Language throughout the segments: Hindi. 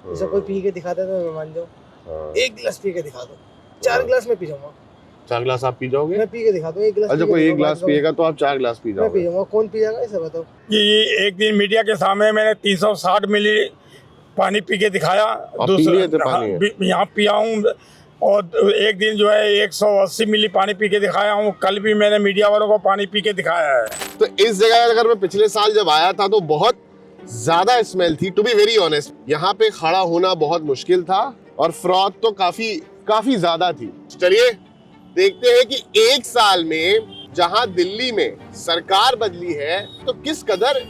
जैसे कोई पी के दिखाता है तो मैं मान जाऊँ। एक गिलास पी के दिखा दो, 4 गिलास में पी जाऊंगा। 4 गिलास आप पी जाओगे? मैं पी के दिखा दूँ, एक गिलास। अच्छा, कोई एक गिलास पिएगा तो आप 4 गिलास पी मैं पी जाओगे? जाऊंगा। कौन पी जाएगा इसे बताओ। कि एक दिन मीडिया के सामने मैंने 360 मिली पानी पी के दिखाया। यहाँ पिया हूँ। और एक दिन जो है 180 मिली पानी पी के दिखाया हूँ। कल भी मैंने मीडिया वालों को पानी पी के दिखाया है। तो इस जगह अगर मैं पिछले साल जब आया था तो बहुत ज्यादा स्मेल थी, टू बी वेरी ऑनेस्ट। यहाँ पे खड़ा होना बहुत मुश्किल था और फ्रॉड तो काफी ज्यादा थी। चलिए देखते हैं कि एक साल में जहां दिल्ली में सरकार बदली है तो किस कदर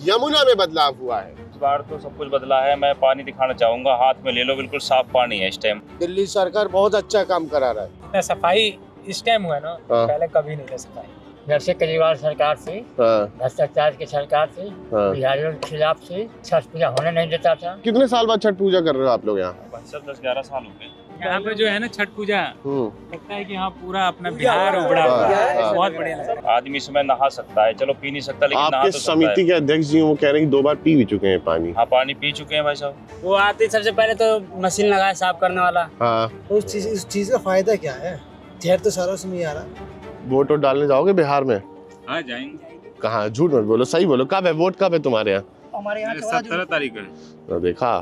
यमुना में बदलाव हुआ है। इस बार तो सब कुछ बदला है। मैं पानी दिखाना चाहूंगा, हाथ में ले लो, बिल्कुल साफ पानी है इस टाइम। दिल्ली सरकार बहुत अच्छा काम करा रहा है। सफाई इस टाइम हुआ ना, पहले कभी नहीं था सफाई। जब से केजरीवाल सरकार से, भ्रष्टाचार की सरकार से, बिहारियों के खिलाफ से छठ पूजा होने नहीं देता था। कितने साल बाद छठ पूजा कर रहे हो आप लोग यहाँ? 10-11 साल हो गए। यहाँ पे जो है ना छठ पूजा, लगता है कि हाँ पूरा अपना बिहार उबड़ा हुआ है। बहुत बढ़िया लगता है। आदमी इसमें नहा सकता है, चलो पी नहीं सकता लेकिन नहा आपके तो सकता समिति है। के अध्यक्ष जी वो कह रहे हैं कि 2 बार पी भी चुके हैं पानी। हाँ, पानी पी चुके हैं भाई साहब। वो आते सबसे पहले तो मशीन लगाया साफ करने वाला। हाँ, तो उस चीज का फायदा क्या है? जहर तो सारा उसमें ही आ रहा। वोट डालने जाओगे बिहार में? हाँ जाएंगे। कहाँ? झूठ मत बोलो, सही बोलो। कब है वोट? कब है तुम्हारे यहाँ? हमारे यहाँ 17 तारीख है। तो देखा,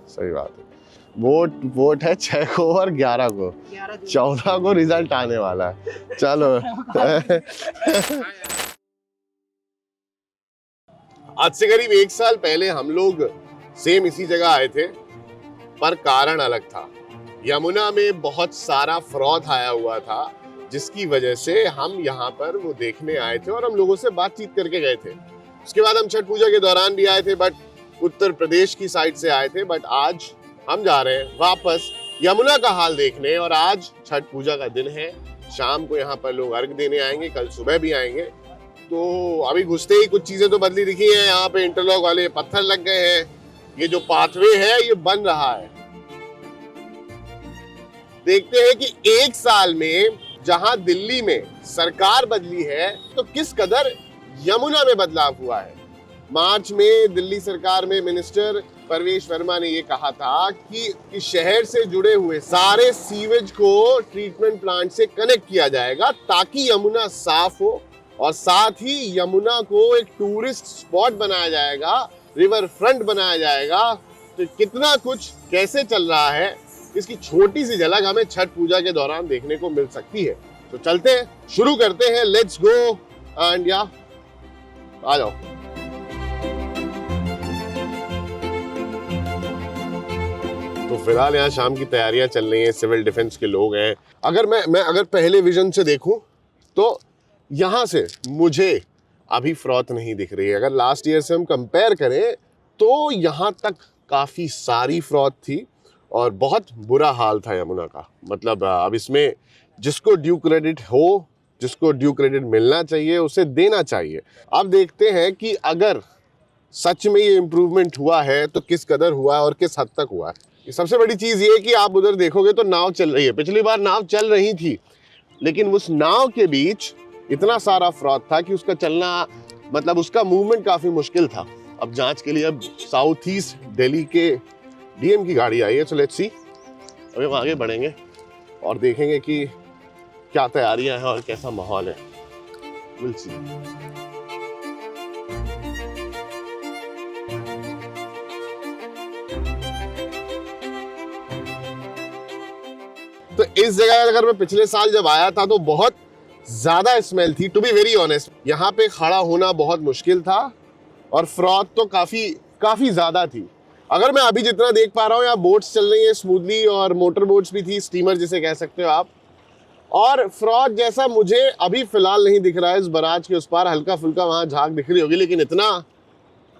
सही बात है। वोट है 6 को और 11 को, 14 को रिजल्ट आने वाला है। चलो आज से करीब 1 साल पहले हम लोग सेम इसी जगह आए थे, पर कारण अलग था। यमुना में बहुत सारा फ्रॉड आया हुआ था जिसकी वजह से हम यहाँ पर वो देखने आए थे और हम लोगों से बातचीत करके गए थे। उसके बाद हम छठ पूजा के दौरान भी आए थे, बट उत्तर प्रदेश की साइड से आए थे। बट आज हम जा रहे हैं वापस यमुना का हाल देखने और आज छठ पूजा का दिन है। शाम को यहाँ पर लोग अर्घ देने आएंगे, कल सुबह भी आएंगे। तो अभी घुसते ही कुछ चीजें तो बदली दिखी हैं। यहाँ पे इंटरलॉक वाले पत्थर लग गए हैं, ये जो पाथवे है ये बन रहा है। देखते हैं कि 1 साल में जहां दिल्ली में सरकार बदली है तो किस कदर यमुना में बदलाव हुआ है। मार्च में दिल्ली सरकार में मिनिस्टर परवेश वर्मा ने ये कहा था कि शहर से जुड़े हुए सारे सीवेज को ट्रीटमेंट प्लांट से कनेक्ट किया जाएगा ताकि यमुना साफ हो और साथ ही यमुना को एक टूरिस्ट स्पॉट बनाया जाएगा, रिवर फ्रंट बनाया जाएगा। तो कितना कुछ कैसे चल रहा है इसकी छोटी सी झलक हमें छठ पूजा के दौरान देखने को मिल सकती है। तो चलते हैं, शुरू करते हैं। लेट्स गो एंड या आ जाओ। तो फिलहाल यहाँ शाम की तैयारियां चल रही हैं, सिविल डिफेंस के लोग हैं। अगर मैं अगर पहले विजन से देखूं तो यहाँ से मुझे अभी फ्रॉड नहीं दिख रही है। अगर लास्ट ईयर से हम कंपेयर करें तो यहाँ तक काफ़ी सारी फ्रॉड थी और बहुत बुरा हाल था यमुना का। मतलब अब इसमें जिसको ड्यू क्रेडिट हो, जिसको ड्यू क्रेडिट मिलना चाहिए उसे देना चाहिए। अब देखते हैं कि अगर सच में ये इम्प्रूवमेंट हुआ है तो किस कदर हुआ है और किस हद तक हुआ है। सबसे बड़ी चीज़ ये है कि आप उधर देखोगे तो नाव चल रही है। पिछली बार नाव चल रही थी लेकिन उस नाव के बीच इतना सारा फ्रॉड था कि उसका चलना, मतलब उसका मूवमेंट काफ़ी मुश्किल था। अब जांच के लिए अब साउथ ईस्ट दिल्ली के डीएम की गाड़ी आई है। सो लेट्स सी, अभी हम आगे बढ़ेंगे और देखेंगे कि क्या तैयारियां हैं और कैसा माहौल है। Will see. तो इस जगह अगर मैं पिछले साल जब आया था तो बहुत ज्यादा स्मेल थी, टू बी वेरी ऑनेस्ट। यहाँ पे खड़ा होना बहुत मुश्किल था और फ्रॉड तो काफी ज्यादा थी। अगर मैं अभी जितना देख पा रहा हूँ यहाँ बोट्स चल रही हैं स्मूथली और मोटर बोट्स भी थी, स्टीमर जिसे कह सकते हो आप। और फ्रॉड जैसा मुझे अभी फिलहाल नहीं दिख रहा है। इस बराज के उस पार हल्का फुल्का वहाँ झाग दिख रही होगी लेकिन इतना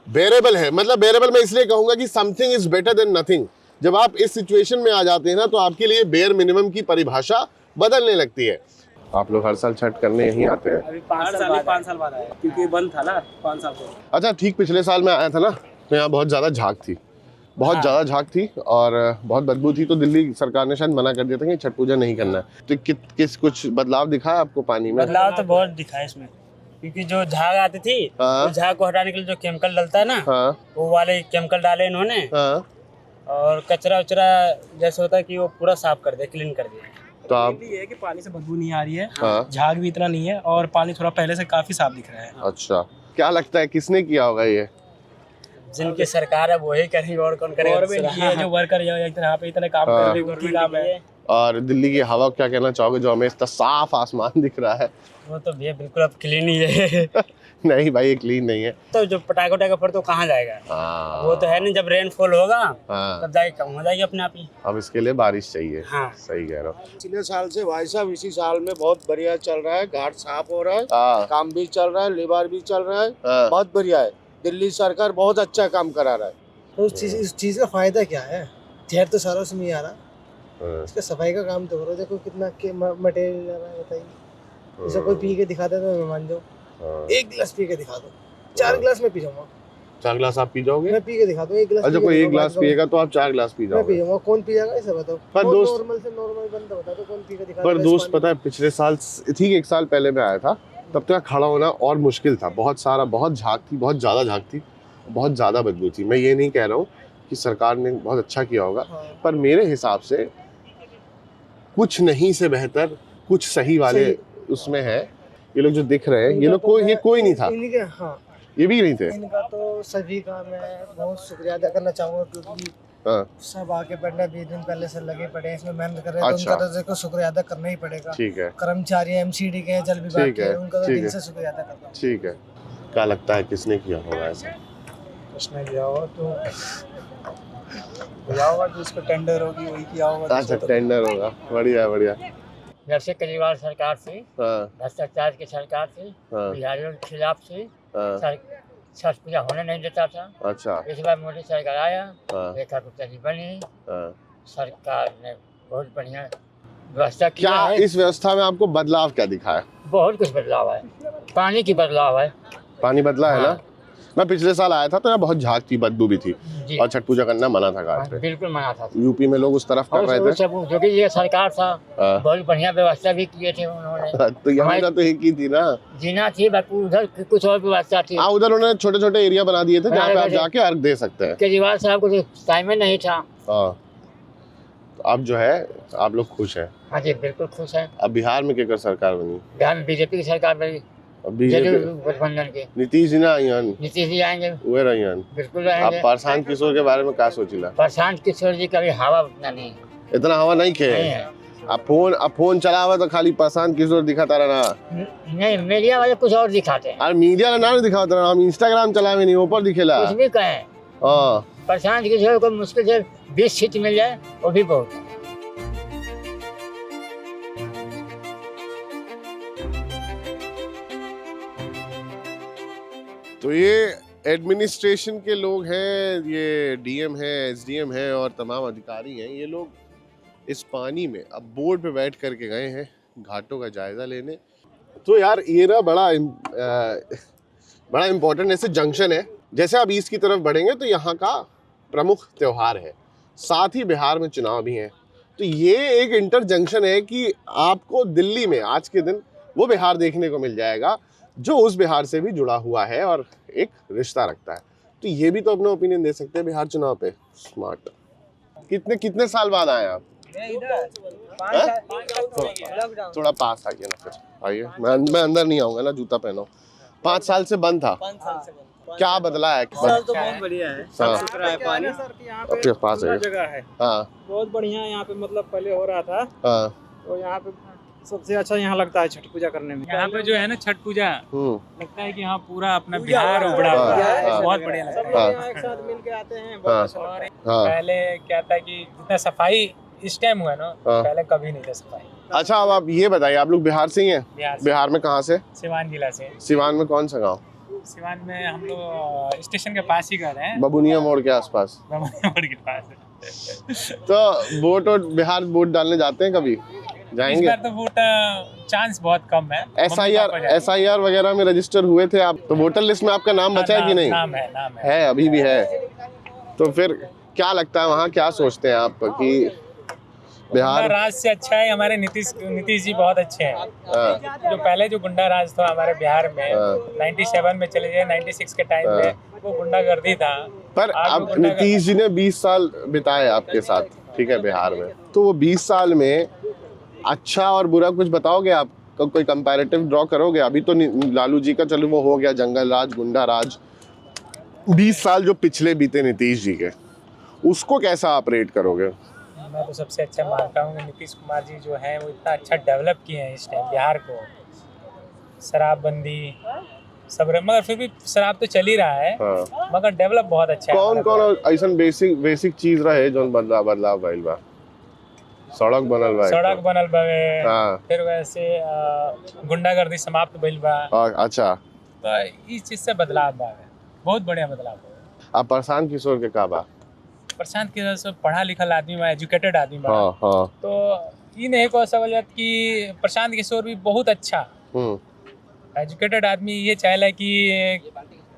बेरेबल है। मतलब बेरेबल मैं इसलिए कहूँगा कि something is better than nothing. जब आप इस सिचुएशन में आ जाते हैं ना तो आपके लिए बेयर मिनिमम की परिभाषा बदलने लगती है। आप लोग हर साल छठ करने यहीं आते हैं? अभी 5 साल बाद आए क्योंकि बंद था ना 5 साल से। अच्छा, ठीक पिछले साल मैं आया था ना तो यहाँ बहुत ज़्यादा झाग थी, बहुत ज़्यादा झाग थी और बहुत बदबू थी। तो दिल्ली सरकार ने शायद मना कर दिया था कि छठ पूजा नहीं करना है। तो किस कुछ बदलाव दिखा है आपको पानी में? बदलाव तो बहुत दिखा है इसमें, क्योंकि जो झाग आती थी तो झाग को हटाने के लिए जो केमिकल डलता है ना, वो वाले केमिकल डाले इन्होंने और कचरा उचरा जैसे होता है कि वो पूरा साफ कर दे, क्लीन कर दिया। तो आप ये है कि पानी से बदबू नहीं आ रही है, हाँ। झाग भी इतना नहीं है और पानी थोड़ा पहले से काफी साफ दिख रहा है। अच्छा, क्या लगता है किसने किया होगा ये? जिनकी सरकार है वही करेंगे और कौन करेगा? गवर्नमेंट ये जो वर्कर यहाँ पे इतने काम कर रहे हैं, उनकी काम है। और दिल्ली की हवा क्या कहना चाहोगे जो हमें इतना साफ आसमान दिख रहा है? वो तो भैया बिल्कुल अब क्लीन ही है। नहीं भाई, ये क्लीन नहीं है। तो जो पटाखा उटाखा फोड़ तो कहाँ जाएगा? वो तो है नहीं, जब रेनफॉल होगा तब जाके कम हो जाएगी अपने आप ही। अब इसके लिए बारिश चाहिए। हाँ। सही कह रहे हो। पिछले साल से भाई साहब इसी साल में बहुत बढ़िया चल रहा है, घाट साफ हो रहा है, काम भी चल रहा है, लेबर भी चल रहा है, बहुत बढ़िया है। दिल्ली सरकार बहुत अच्छा काम करा रहा है। तो इस चीज का फायदा क्या है? ठेर तो सारों से नहीं आ रहा, इसका सफाई का काम तो करो। देखो कितना मटेरियल जा रहा है, बताइए। जैसे कोई पी के दिखाता तो मैं मान जाऊँ, एक गिलास पी के दिखा दो, 4 गिलास में पी जाऊंगा। 4 गिलास आप पी जाओगे? मैं पी के दिखा दूं, 1 गिलास। अच्छा, कोई 1 गिलास पिएगा तो आप 4 गिलास पी मैं जाओगे? पी जाऊंगा। कौन पी जाएगा इसे बताओ? पर दोस्त, नॉर्मल से नॉर्मल बंदा बता दो कौन पी के दिखा। पर दोस्त पता है पिछले साल ठीक 1 साल पहले मैं आया था, तब तक खड़ा होना और मुश्किल था। बहुत झाग थी, बहुत ज़्यादा झाग थी, बहुत ज़्यादा बदबू थी। मैं ये नहीं कह रहा हूँ कि सरकार ने बहुत अच्छा किया होगा, पर मेरे हिसाब से कुछ नहीं से बेहतर कुछ सही वाले उसमें है। ये लोग जो दिख रहे हैं, ये लोग कोई नहीं था। हाँ, ये भी नहीं थे। इनका तो सभी का मैं बहुत शुक्रिया अदा करना चाहूँगा, क्योंकि सब आके पढ़ने 20 दिन पहले से लगे पड़े हैं, इसमें मेहनत कर रहे हैं। तो उनका तो देखो शुक्रिया अदा करना ही पड़ेगा। ठीक है। कर्मचारी एमसीडी के, जल विभाग के, उनका तो दिल से शुक्रिया अदा करता हूँ। ठीक है। क्या लगता है किसने किया होगा ऐसा? किसने किया होगा तो जिसको टेंडर होगी वही किया होगा। अच्छा, टेंडर होगा। बढ़िया बढ़िया। जब से केजरीवाल सरकार से, भ्रष्टाचार की सरकार से, बिहारियों के खिलाफ से छठ पूजा होने नहीं देता था। अच्छा। इस बार मोदी सरकार आया, रेखा गुप्ता जी बनी, सरकार ने बहुत बढ़िया व्यवस्था किया है। क्या इस व्यवस्था में आपको बदलाव क्या दिखा है? बहुत कुछ बदलाव है। पानी की बदलाव है। पानी बदला है ना? मैं पिछले साल आया था तो यहाँ बहुत झाग थी, बदबू भी थी, और छठ पूजा करना मना था घाट पे। बिल्कुल मना था। यूपी में लोग उस तरफ कर रहे थे, जो कि ये सरकार था, बहुत बढ़िया व्यवस्था भी किए थे उन्होंने। तो यहाँ तो एक ही थी ना, जीना थी, बाकी उधर कुछ और व्यवस्था थी। हाँ, उधर उन्होंने छोटे छोटे एरिया बना दिए थे जहाँ पे आप जाके अर्घ दे सकते हैं। केजरीवाल साहब को टाइम में नहीं था। हाँ, अब जो है आप लोग खुश हैं? हाँ जी, बिल्कुल खुश हैं। अब बिहार में क्या सरकार बनी? बिहार में बीजेपी की सरकार बनी। बीजेपी गठबंधन के नीतीश जी ना आइयन? नीतीश जी आएंगे, वे रहियन। बिल्कुल रहेंगे। आप प्रशांत किशोर के बारे में क्या सोचिला? प्रशांत किशोर जी का भी हवा उतना नहीं, इतना हवा नहीं खे। अब फोन चलावा तो खाली प्रशांत किशोर दिखाता रहा। नहीं, मीडिया वाले कुछ और दिखाते हैं। अरे मीडिया ना दिखाता रहा, हम इंस्टाग्राम चलावे नहीं, ऊपर दिखेला कुछ भी कहें। प्रशांत किशोर को मुश्किल से 20 सीट मिल जाए, वो भी बहुत। तो ये एडमिनिस्ट्रेशन के लोग हैं, ये डीएम है, एसडीएम है और तमाम अधिकारी हैं। ये लोग इस पानी में अब बोर्ड पे बैठ करके गए हैं घाटों का जायजा लेने। तो यार ये ना बड़ा इम्पोर्टेंट ऐसे जंक्शन है। जैसे आप ईस्ट की तरफ बढ़ेंगे तो यहाँ का प्रमुख त्योहार है, साथ ही बिहार में चुनाव भी हैं। तो ये एक इंटर जंक्शन है कि आपको दिल्ली में आज के दिन वो बिहार देखने को मिल जाएगा जो उस बिहार से भी जुड़ा हुआ है और एक रिश्ता रखता है। तो ये भी तो अपना ओपिनियन दे सकते हैं बिहार चुनाव पे। स्मार्ट। कितने साल बाद आए आप? थोड़ा पास आइए ना, फिर आइए। मैं अंदर नहीं आऊंगा ना, जूता पहनो। 5 साल से बंद था। 5 साल से बंद। क्या बदला है? साल तो बहुत बढ़िया है, साफ सुथरा है पानी। आपके पास है जगह है, बहुत बढ़िया। यहाँ पे मतलब पहले हो रहा था, तो यहाँ पे सबसे अच्छा यहाँ लगता है छठ पूजा करने में। यहाँ पे जो है ना छठ पूजा, लगता है कि यहाँ पूरा अपना बिहार उभरा हुआ है, बहुत बढ़िया लगता है। एक साथ मिल के आते हैं, बहुत अच्छा लगता है। पहले क्या था कि जितना सफाई इस टाइम हुआ ना, पहले कभी नहीं था सफाई। अच्छा, अब आप ये बताइए, आप लोग बिहार से ही हैं? बिहार में कहाँ से? सिवान जिला से। सिवान में कौन सा गाँव? सिवान में हम लोग स्टेशन के पास ही घर हैं, बबुनिया मोड़ के आसपास। बबुनिया मोड़ के पास। तो वोट और बिहार वोट डालने जाते हैं कभी? जाएंगे? इस बार तो वोट चांस बहुत कम है। SIR वगैरह में रजिस्टर हुए थे आप, तो वोटर लिस्ट में आपका नाम बचा है कि नहीं? नाम है, अभी भी है। तो फिर क्या लगता है वहाँ, क्या सोचते हैं आप कि बिहार राज से अच्छा है? हमारे नीतीश जी बहुत अच्छे हैं। जो पहले जो गुंडा राज था हमारे बिहार में, 97 में चले गए, 96 के टाइम में वो गुंडागर्दी था, पर अब नीतीश जी ने 20 साल बिताए आपके साथ, ठीक है, बिहार में, तो वो 20 साल में अच्छा और बुरा कुछ बताओगे आप? कोई कंपैरेटिव ड्रॉ करोगे? अभी तो लालू जी का चलो वो हो गया, जंगल राज, गुंडा राज, 20 साल जो पिछले बीते नीतीश जी के, उसको कैसा आप रेट करोगे? मैं तो सबसे अच्छा मानता हूँ कि नीतीश कुमार जी जो हैं वो इतना अच्छा डेवलप किए हैं इस टाइम बिहार को। शराबबंदी सब, मगर फिर भी शराब तो चल ही रहा है, हाँ। मगर डेवलप बहुत अच्छा कौन है। कौन ऐसा बेसिक चीज रहे जो बदलाव भइल बा? सड़क बनल बा, सड़क बनल बा, हाँ। फिर वैसे गुंडागर्दी समाप्त भइल बा। अच्छा, तो इस चीज से बदलाव बा, बहुत बढ़िया बदलाव बा। आप प्रशांत किशोर के का बा? प्रशांत किशोर से पढ़ा लिखल आदमी बा, एजुकेटेड आदमी बा। हाँ, हाँ। तो ये नहीं कह सकल कि प्रशांत किशोर भी बहुत अच्छा एजुकेटेड आदमी ये चाहेला कि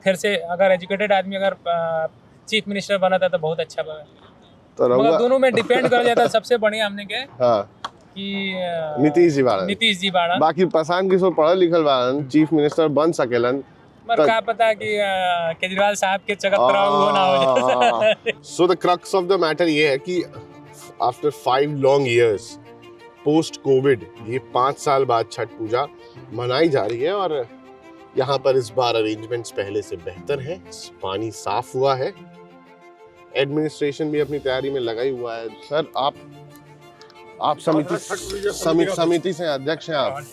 फिर से अगर एजुकेटेड आदमी अगर चीफ मिनिस्टर बना था तो बहुत अच्छा बना। तो मगर दोनों में डिपेंड कर जाता है। सबसे बढ़िया हमने के हाँ। कि नीतीश जी बाड़न। बाकी प्रशांत किशोर पढ़ल लिखल बाड़न, चीफ मिनिस्टर बन सकेलन, मगर क्या पता कि केजरीवाल साहब के चकत्तरा वो ना हो जाए। So the crux of the matter ये है कि after 5 long years post Covid, ये 5 साल बाद छठ पूजा मनाई जा रही है और यहाँ पर इस बार अरेंजमेंट्स पहले से बेहतर है, पानी साफ हुआ है, एडमिनिस्ट्रेशन भी अपनी तैयारी में लगा ही हुआ है। सर आप समिति से अध्यक्ष हैं आप,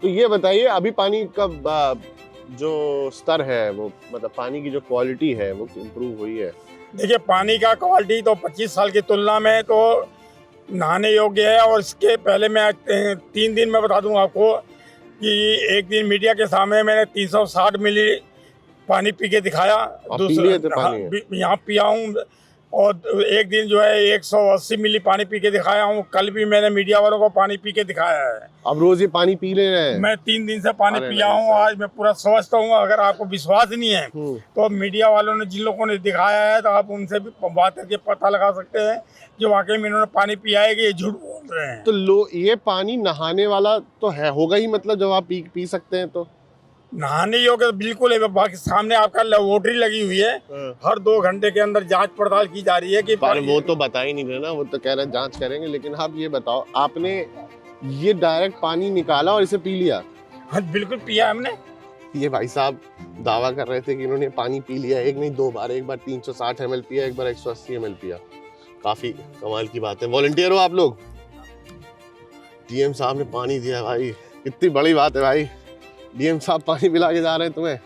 तो ये बताइए अभी पानी का जो स्तर है वो, मतलब पानी की जो क्वालिटी है वो इम्प्रूव हुई है? देखिए, पानी का क्वालिटी तो 25 साल की तुलना में तो नहाने योग्य है। और इसके पहले मैं 3 दिन में बता दूं आपको कि एक दिन मीडिया के सामने मैंने 360 मिली पानी पी के दिखाया, यहाँ पिया हूँ। और एक दिन जो है 180 मिली पानी पी के दिखाया हूँ। कल भी मैंने मीडिया वालों को पानी पी के दिखाया है। अब रोज ये पानी पी ले रहे हैं? मैं 3 दिन से पानी पिया हूँ, आज मैं पूरा स्वस्थ हूँ। अगर आपको विश्वास नहीं है तो मीडिया वालों ने, जिन लोगों ने दिखाया है, तो आप उनसे भी बात करके पता लगा सकते हैं कि वाकई में इन्होंने पानी पिया है कि ये झूठ बोल रहे हैं। तो ये पानी नहाने वाला तो है, होगा ही, मतलब जब आप पी सकते हैं तो नहाने योग्य बिल्कुल है। बाकी सामने आपका लेबोरेटरी लगी हुई है, हर 2 घंटे के अंदर जांच पड़ताल की जा रही है कि पर वो तो बता ही नहीं रहे ना, वो तो कह रहे हैं जांच करेंगे। लेकिन आप ये बताओ, आपने ये डायरेक्ट पानी निकाला और इसे पी लिया? हाँ, बिल्कुल पिया हमने। ये भाई साहब दावा कर रहे थे कि इन्होंने पानी पी लिया, एक नहीं 2 बार, एक बार 360 ml पिया, एक बार 180 ml पिया। काफी कमाल की बात है। वॉलंटियर हो आप लोग? डीएम साहब ने पानी दिया भाई, कितनी बड़ी बात है भाई, डीएम साहब पानी पिला के जा रहे हैं तुम्हें,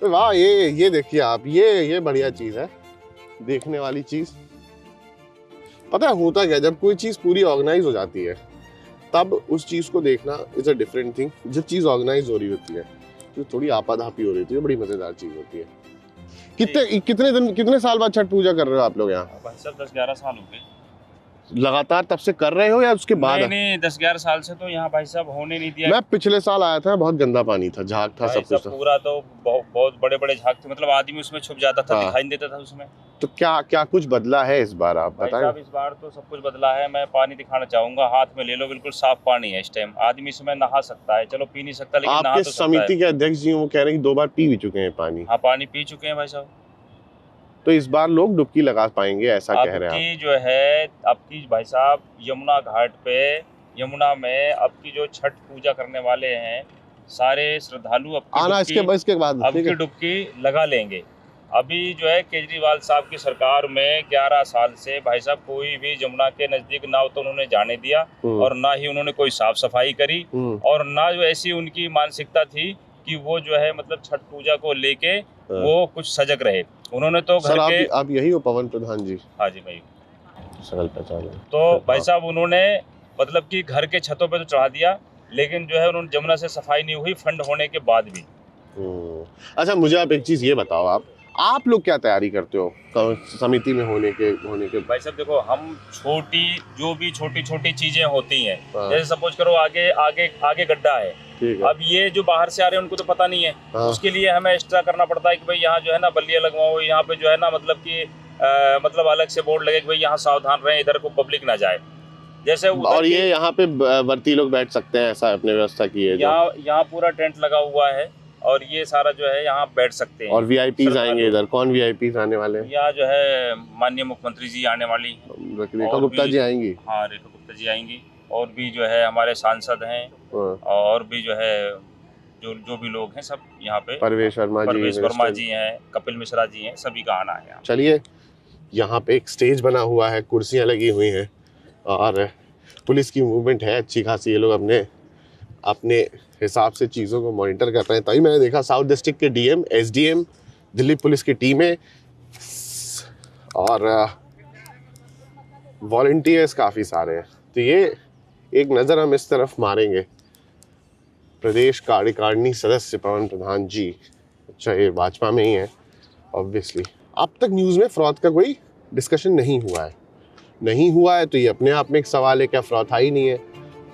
तो वाह। ये देखिए आप, ये बढ़िया चीज है, देखने वाली चीज। पता है होता क्या, जब कोई चीज पूरी ऑर्गेनाइज हो जाती है तब उस चीज को देखना इज अ डिफरेंट थिंग। जब चीज ऑर्गेनाइज हो रही होती है तो थोड़ी आपाधापी हो रही होती है, बड़ी मजेदार चीज होती है। कितने साल बाद छठ पूजा कर रहे हो आप लोग यहाँ? 10-11 साल हो गए लगातार तब से कर रहे हो या उसके बाद? नहीं, 10-11 साल से तो यहाँ भाई साहब होने नहीं दिया। मैं पिछले साल आया था, बहुत गंदा पानी था, झाग था, सब कुछ था। पूरा तो बहुत बड़े बड़े झाग थे, मतलब आदमी उसमें छुप जाता था, दिखाई नहीं देता था उसमें। तो क्या कुछ बदला है इस बार, आप बताएं? इस बार तो सब कुछ बदला है। मैं पानी दिखाना चाहूंगा, हाथ में ले लो, बिल्कुल साफ पानी है इस टाइम। आदमी इसमें नहा सकता है, चलो पी नहीं सकता लेकिन नहा तो सकता है। समिति के अध्यक्ष जी वो कह रहे हैं कि 2 बार पी भी चुके हैं पानी। हाँ, पानी पी चुके हैं भाई साहब। तो इस बार लोग डुबकी लगा पाएंगे, ऐसा कह रहे हैं? जो है आपकी भाई साहब यमुना घाट पे, यमुना में आपकी जो छठ पूजा करने वाले हैं सारे श्रद्धालु इसके बाद आपकी डुबकी लगा लेंगे। अभी जो है केजरीवाल साहब की सरकार में 11 साल से भाई साहब कोई भी यमुना के नजदीक ना तो उन्होंने जाने दिया और ना ही उन्होंने कोई साफ सफाई करी, और ना जो ऐसी उनकी मानसिकता थी कि वो जो है मतलब छठ पूजा को लेके वो कुछ सजग रहे। उन्होंने तो घर के आप यही हो पवन प्रधान जी? हाँ जी भाई, सकल पहचान। तो भाई साहब उन्होंने मतलब कि घर के छतों पे तो चढ़ा दिया, लेकिन जो है उन्होंने यमुना से सफाई नहीं हुई फंड होने के बाद भी। अच्छा, मुझे आप एक चीज ये बताओ, आप लोग क्या तैयारी करते हो समिति में होने के? भाई साहब देखो, हम जो भी छोटी छोटी चीजें होती हैं, जैसे सपोज करो आगे गड्ढा है, अब ये जो बाहर से आ रहे हैं उनको तो पता नहीं है, उसके लिए हमें एक्स्ट्रा करना पड़ता है कि भाई यहाँ जो है ना बल्लियाँ लगवाओ, यहाँ पे जो है ना मतलब कि मतलब अलग से बोर्ड लगे कि भाई यहाँ सावधान रहें, इधर को पब्लिक ना जाए। जैसे और ये यहाँ पे वर्ती लोग बैठ सकते हैं, ऐसा अपने व्यवस्था की है? यहाँ पूरा टेंट लगा हुआ है और ये सारा जो है यहाँ बैठ सकते हैं। और वीआईपीज आएंगे इधर, कौन वीआईपीज आने वाले हैं? यहाँ जो है माननीय मुख्यमंत्री जी आने वाली, रेखा गुप्ता जी आएंगी। हाँ, रेखा गुप्ता जी आएंगी, और भी जो है हमारे सांसद हैं, और भी जो है जो भी लोग हैं सब यहाँ पे, परवेश वर्मा जी हैं, कपिल मिश्रा जी हैं, सभी का आना है। चलिए, यहाँ पे एक स्टेज बना हुआ है, कुर्सियाँ लगी हुई हैं और पुलिस की मूवमेंट है अच्छी खासी। ये लोग अपने हिसाब से चीज़ों को मॉनिटर कर रहे हैं। तभी मैंने देखा साउथ डिस्ट्रिक्ट के डीएम, एसडीएम, दिल्ली पुलिस की टीमें और वॉलंटियर्स काफ़ी सारे हैं। तो ये एक नज़र हम इस तरफ मारेंगे। प्रदेश कार्यकारिणी सदस्य पवन प्रधान जी, अच्छा ये भाजपा में ही है ऑब्वियसली। अब तक न्यूज़ में फ्रॉड का कोई डिस्कशन नहीं हुआ है तो ये अपने आप में एक सवाल है, क्या फ्रॉड था ही नहीं है?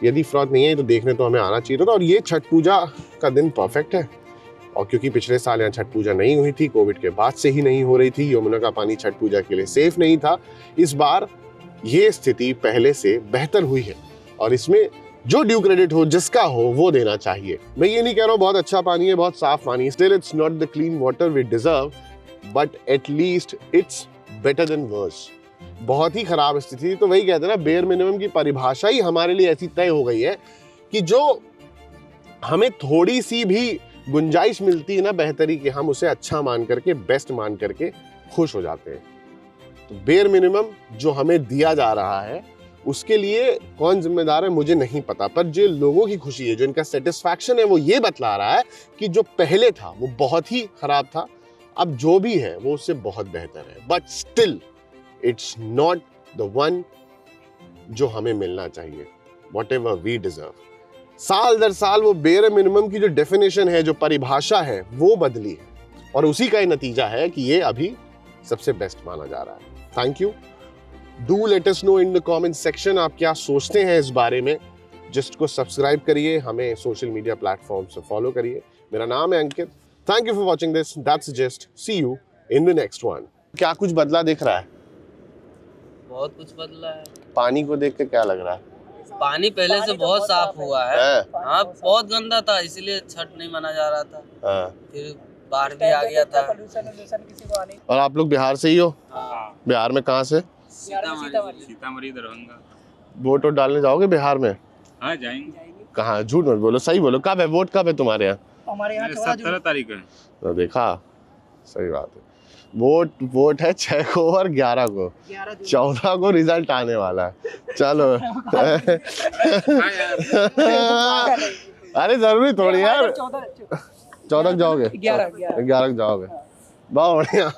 यदि फ्रॉड नहीं है तो देखने तो हमें आना चाहिए था। और ये छठ पूजा का दिन परफेक्ट है, और क्योंकि पिछले साल यहाँ छठ पूजा नहीं हुई थी, कोविड के बाद से ही नहीं हो रही थी, यमुना का पानी छठ पूजा के लिए सेफ नहीं था, इस बार ये स्थिति पहले से बेहतर हुई है और इसमें जो ड्यू क्रेडिट हो, जिसका हो, वो देना चाहिए। मैं ये नहीं कह रहा हूँ बहुत अच्छा पानी है, बहुत साफ पानी है, still it's not the clean water we deserve, but at least it's better than worse. बहुत ही खराब स्थिति। तो वही कहते हैं ना, बेयर मिनिमम की परिभाषा ही हमारे लिए ऐसी तय हो गई है कि जो हमें थोड़ी सी भी गुंजाइश मिलती है ना बेहतरी की, हम उसे अच्छा मान करके, बेस्ट मान करके खुश हो जाते हैं। तो बेयर मिनिमम जो हमें दिया जा रहा है उसके लिए कौन जिम्मेदार है मुझे नहीं पता, पर जो लोगों की खुशी है, जो इनका सेटिस्फैक्शन है, वो ये बतला रहा है कि जो पहले था वो बहुत ही खराब था, अब जो भी है वो उससे बहुत बेहतर है। But still it's not the one जो हमें मिलना चाहिए, व्हाटएवर वी डिजर्व। साल दर साल वो बेयर मिनिमम की जो डेफिनेशन है, जो परिभाषा है, वो बदली है और उसी का ही नतीजा है कि ये अभी सबसे बेस्ट माना जा रहा है। Thank you. Do let us know in the comment section आप क्या सोचते हैं इस बारे में। जस्ट को सब्सक्राइब करिए, हमें सोशल मीडिया प्लेटफॉर्म से फॉलो करिए। मेरा नाम है Ankit. Thank you for watching this. That's just, see you in the next one. क्या कुछ बदला दिख रहा है? बहुत कुछ बदला है। पानी को देख के क्या लग रहा है? पानी पहले से बहुत साफ हुआ है। हाँ, बहुत गंदा था, इसलिए छठ नहीं मना जा रहा था। फिर बाढ़ भी आ गया था। और आप लोग बिहार से ही हो? बिहार में कहाँ से? सीतामढ़ी, दरभंगा। वोट डालने जाओगे बिहार में? हाँ, जाएंगे। कहाँ? झूठ मत बोलो, सही बोलो। कब है वोट? कब है तुम्हारे यहाँ? हमारे यहाँ 17 तारीख है। तो देखा, सही बात है। वोट है 6 को और 11 को, 14 को रिजल्ट आने वाला है। चलो अरे जरूरी थोड़ी यार, 14 जाओगे? 11 जाओगे? बहुत बढ़िया।